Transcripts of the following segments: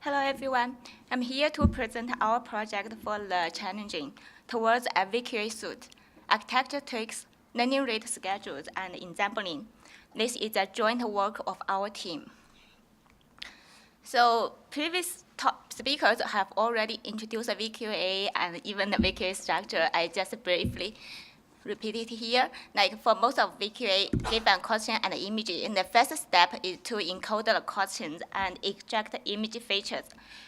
Hello everyone, I'm here to present our project for the challenging towards a VQA suite, architecture tweaks, learning rate schedules, and ensampling. This is a joint work of our team. So previous top speakers have already introduced the VQA and even the VQA structure. I just briefly repeat it here. Like for most of VQA, given question and image, and the first step is to encode the questions and extract the image features,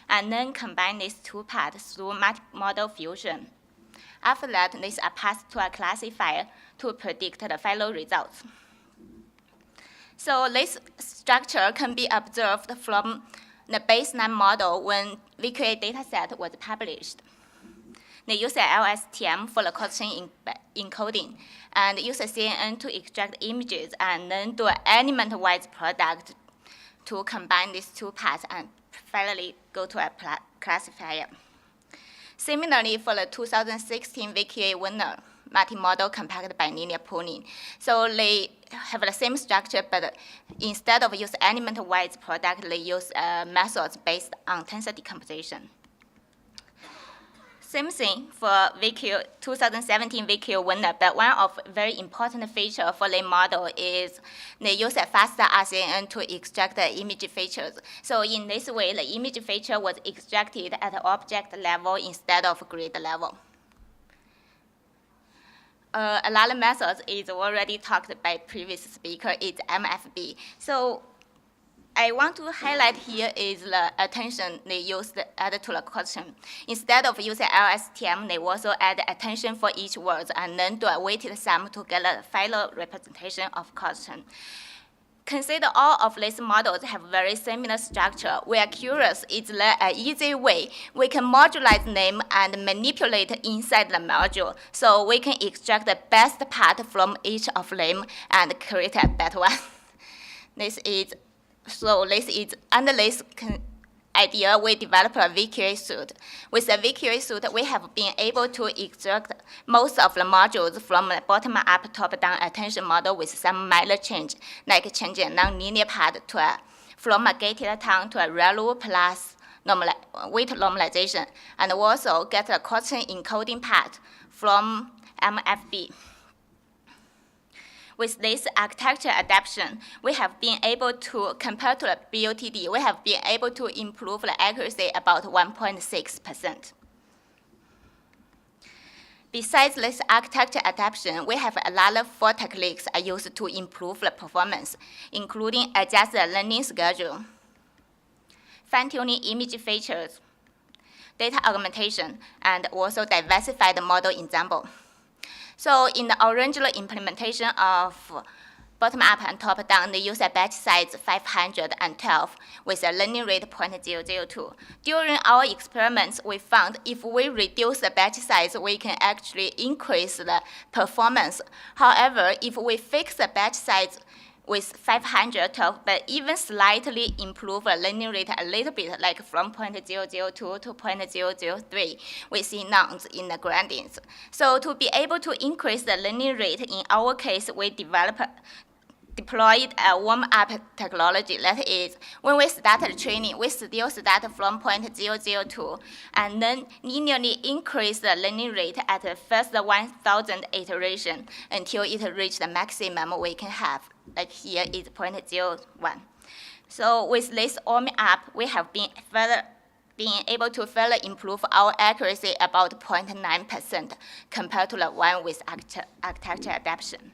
and then combine these two parts through model fusion. After that, these are passed to a classifier to predict the final results. So this structure can be observed from the baseline model when VQA dataset was published. They use the LSTM for the question encoding, and use a CNN to extract images, and then do an element-wise product to combine these two parts and finally go to a classifier. Similarly, for the 2016 VQA winner, multi-model compact bilinear pooling. So they have the same structure, but instead of use element-wise product, they use methods based on tensor decomposition. Same thing for 2017 VQ winner, but one of very important feature for the model is they use a faster RCN to extract the image features. So in this way, the image feature was extracted at the object level instead of grid level. Another method is already talked by previous speaker, is MFB. So I want to highlight here is the attention they used added to the question. Instead of using LSTM, they also add attention for each word and then do a weighted sum to get a final representation of question. Consider all of these models have very similar structure. We are curious, is there an easy way we can modulate them and manipulate inside the module so we can extract the best part from each of them and create a better one? Under this idea, we developed a VQA suite. With the VQA suite, we have been able to extract most of the modules from the bottom-up, top-down attention model with some minor change, like changing a nonlinear part from a gated town to a ReLU plus weight normalization, and also get a question encoding part from MFB. With this architecture adaptation, we have been able to, compared to the BOTD, we have been able to improve the accuracy about 1.6%. Besides this architecture adaptation, we have another 4 techniques I used to improve the performance, including adjust the learning schedule, fine-tuning image features, data augmentation, and also diversify the model ensemble. So in the original implementation of bottom-up and top-down, they use a batch size 512 with a learning rate 0.002. During our experiments, we found if we reduce the batch size, we can actually increase the performance. However, if we fix the batch size with 512, but even slightly improve the learning rate a little bit, like from 0.002 to 0.003, we see nonce in the gradients. So to be able to increase the learning rate, in our case, we deployed a warm-up technology. That is, when we started training, we still start from 0.002, and then linearly increase the learning rate at the first 1,000 iteration until it reaches the maximum we can have. Like here is 0.01. So with this warming-up, we have been able to further improve our accuracy about 0.9% compared to the one with architecture adaptation.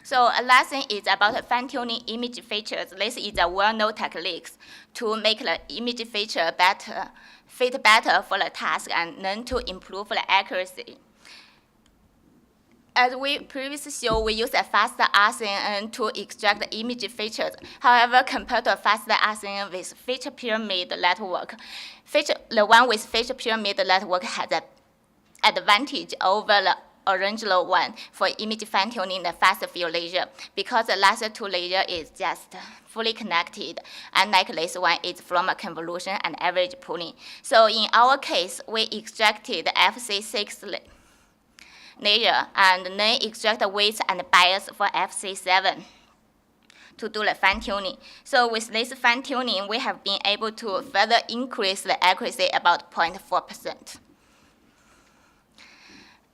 So last thing is about fine-tuning image features. This is a well-known technique to make the image feature fit better for the task and then to improve the accuracy. As we previously showed, we use a faster RCN to extract the image features. However, compared to a faster RCN with feature pyramid network, the one with feature pyramid network has an advantage over the original one for image fine-tuning the fast field ledger, because the last 2 ledger is just fully connected, unlike this one is from a convolution and average pooling. So in our case, we extracted the FC6 ledger and then extract the weights and bias for FC7 to do the fine-tuning. So with this fine-tuning, we have been able to further increase the accuracy about 0.4%.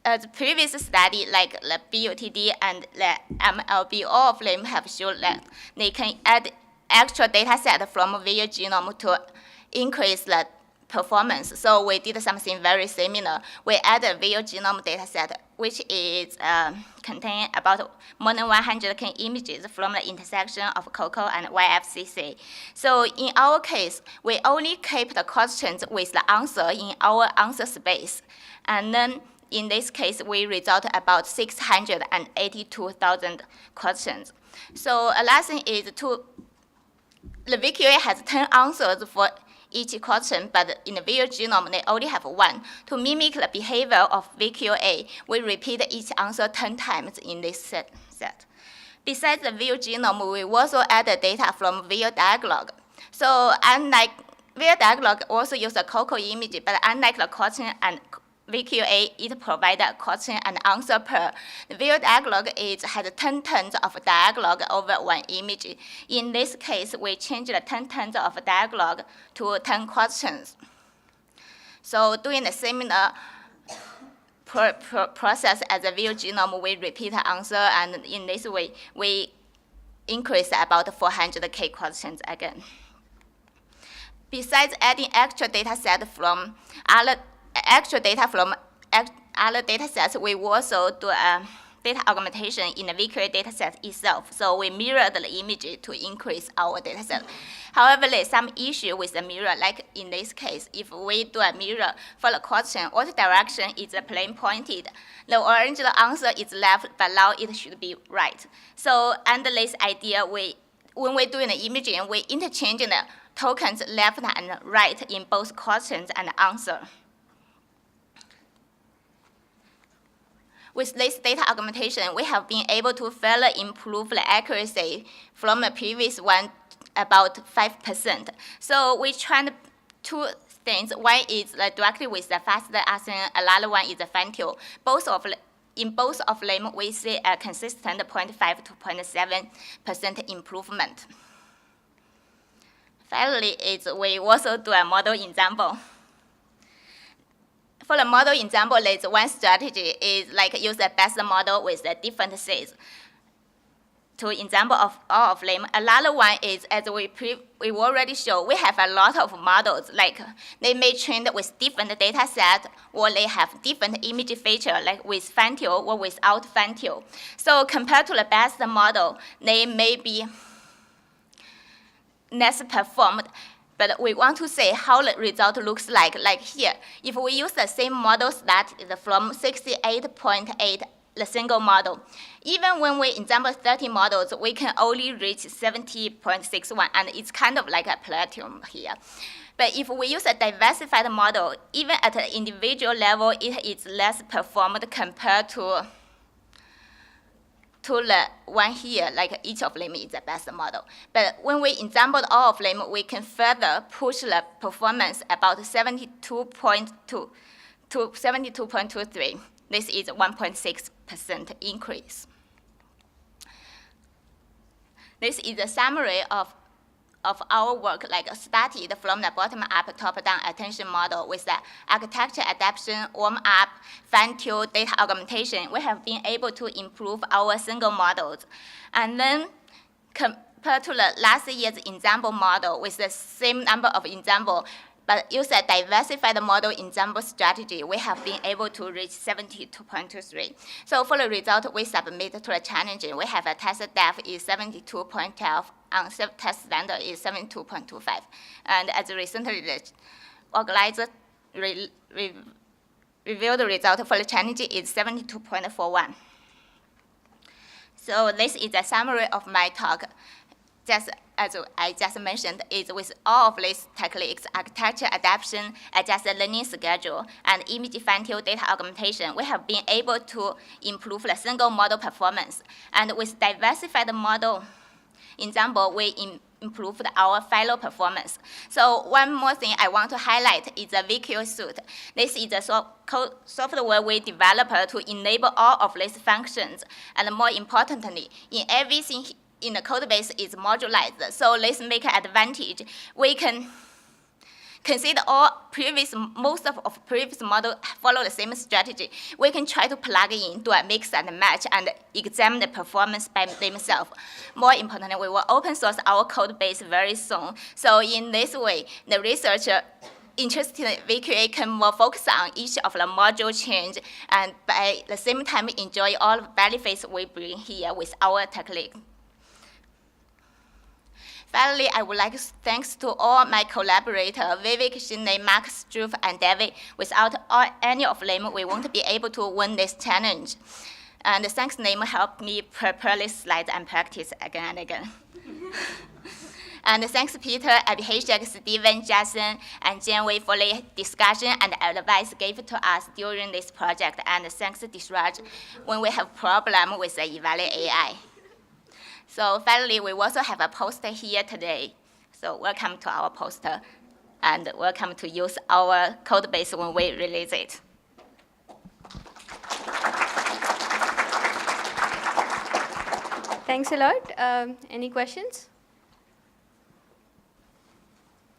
The previous study, like the BUTD and the MLB, all of them have shown that they can add extra data set from visual genome to increase the performance. So we did something very similar. We added a visual genome data set, which is contain about more than 100 images from the intersection of COCO and YFCC. So in our case, we only keep the questions with the answer in our answer space. And then in this case, we result about 682,000 questions. So last thing is the VQA has 10 answers for each question, but in the visual genome, they only have one. To mimic the behavior of VQA, we repeat each answer 10 times in this set. Besides the visual genome, we also add the data from visual Dialog. So unlike visual Dialog also use a COCO image, but unlike the question and VQA, it provides a question and answer per. The visual Dialog has 10 turns of Dialog over one image. In this case, we change the 10 turns of Dialog to 10 questions. So doing the similar process as the visual genome, we repeat the answer, and in this way, we increase about 400K questions again. Besides adding extra data set from other data sets, we also do data augmentation in the VQA data set itself. So we mirror the image to increase our data set. However, there's some issue with the mirror, like in this case, if we do a mirror for the question, what direction is the plane pointed? The original answer is left, but now it should be right. So under this idea, when we're doing the imaging, we interchange the tokens left and right in both questions and answer. With this data augmentation, we have been able to further improve the accuracy from the previous one about 5%. So we tried two things. One is directly with the faster asking, another one is the fine-tune. In both of them, we see a consistent 0.5 to 0.7% improvement. Finally, we also do a model example. For the model example, there's one strategy is like use the best model with the different sets. To example of all of them. Another one is, as we already showed, we have a lot of models. Like they may train with different data set, or they have different image feature, like with fine-tune or without fine-tune. So compared to the best model, they may be less performed. But we want to see how the result looks like here. If we use the same model started from 68.8, the single model, even when we example 30 models, we can only reach 70.61, and it's kind of like a plateau here. But if we use a diversified model, even at the individual level, it is less performed compared to the one here, like each of them is the best model. But when we example all of them, we can further push the performance about 72.2 to 72.23. This is 1.6% increase. This is a summary of our work, like started from the bottom-up, top-down attention model with the architecture adaptation, warm-up, fine-tune, data augmentation. We have been able to improve our single models. And then compared to the last year's example model with the same number of examples, but use a diversified model example strategy, we have been able to reach 72.23. So for the result we submit to the challenge, we have a test depth is 72.12, and test standard is 72.25. And as recently the organizer revealed the result for the challenge is 72.41. So this is a summary of my talk. Just as I just mentioned, is with all of these techniques, architecture adaptation, adjusted learning schedule, and image fine-tune data augmentation, we have been able to improve the single model performance. And with diversified model example, we improved our final performance. So one more thing I want to highlight is the VQA suite. This is a software we developed to enable all of these functions. And more importantly, in everything in the code base is modularized. So this make an advantage. We can consider most of previous model follow the same strategy. We can try to plug in, do a mix and match, and examine the performance by themselves. More importantly, we will open source our code base very soon. So in this way, the researcher interested in VQA can more focus on each of the module change, and by the same time enjoy all the benefits we bring here with our technique. Finally, I would like to thank to all my collaborators, Vivek, Shinley, Mark, Struve, and David. Without any of them, we won't be able to win this challenge. And thanks them helped me prepare this slide and practice again and again. And thanks Peter, Abhishek, Steven, Jason, and Jiang for the discussion and advice given to us during this project. And thanks Disraj when we have problem with the evaluate AI. So finally, we also have a poster here today. So welcome to our poster, and welcome to use our code base when we release it. Thanks a lot. Any questions?